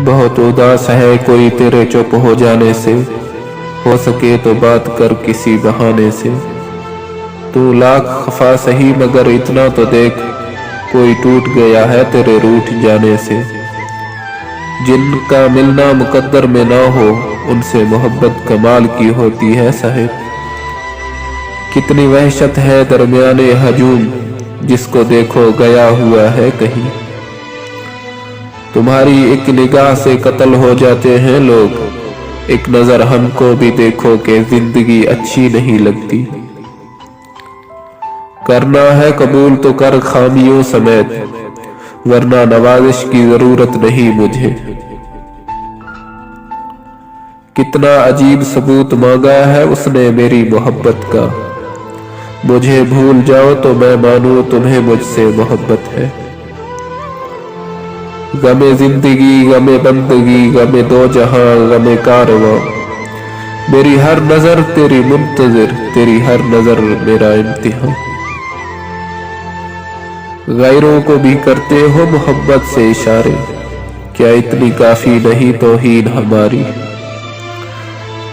بہت اداس ہے کوئی تیرے چپ ہو جانے سے، ہو سکے تو بات کر کسی بہانے سے۔ تو لاکھ خفا سہی مگر اتنا تو دیکھ، کوئی ٹوٹ گیا ہے تیرے روٹھ جانے سے۔ جن کا ملنا مقدر میں نہ ہو، ان سے محبت کمال کی ہوتی ہے صاحب۔ کتنی وحشت ہے درمیان ہجوم، جس کو دیکھو گیا ہوا ہے کہیں۔ تمہاری ایک نگاہ سے قتل ہو جاتے ہیں لوگ، ایک نظر ہم کو بھی دیکھو کہ زندگی اچھی نہیں لگتی۔ کرنا ہے قبول تو کر خامیوں سمیت، ورنہ نوازش کی ضرورت نہیں مجھے۔ کتنا عجیب ثبوت مانگا ہے اس نے میری محبت کا، مجھے بھول جاؤ تو میں مانوں تمہیں مجھ سے محبت ہے۔ غم زندگی، غم بندگی، غم دو جہاں، غم کارواں، میری ہر نظر تیری منتظر، تیری ہر نظر میرا امتحان۔ غیروں کو بھی کرتے ہو محبت سے اشارے، کیا اتنی کافی نہیں توہین ہماری؟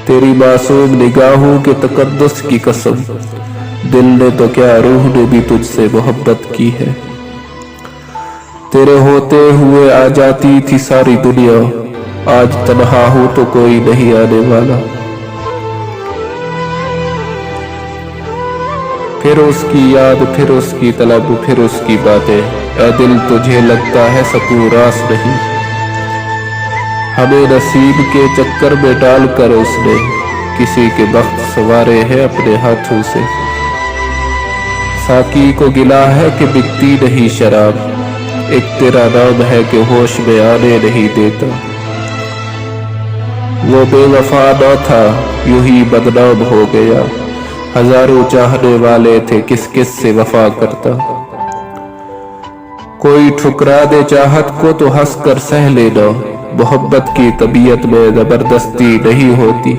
تیری معصوم نگاہوں کے تقدس کی قسم، دل نے تو کیا روح نے بھی تجھ سے محبت کی ہے۔ تیرے ہوتے ہوئے آ جاتی تھی ساری دنیا، آج تنہا ہوں تو کوئی نہیں آنے والا۔ پھر اس کی یاد، پھر اس کی طلب، پھر اس کی باتیں، اے دل تجھے لگتا ہے سکون راس نہیں۔ ہمیں نصیب کے چکر میں ڈال کر اس نے کسی کے بخت سنوارے ہیں اپنے ہاتھوں سے۔ ساقی کو گلا ہے کہ بکتی نہیں شراب، ایک تیرا نام ہے کہ ہوش میں آنے نہیں دیتا۔ وہ بے وفا نہ تھا، یوں ہی بدنام ہو گیا، ہزاروں چاہنے والے تھے کس کس سے وفا کرتا۔ کوئی ٹھکرا دے چاہت کو تو ہنس کر سہ لینا، محبت کی طبیعت میں زبردستی نہیں ہوتی۔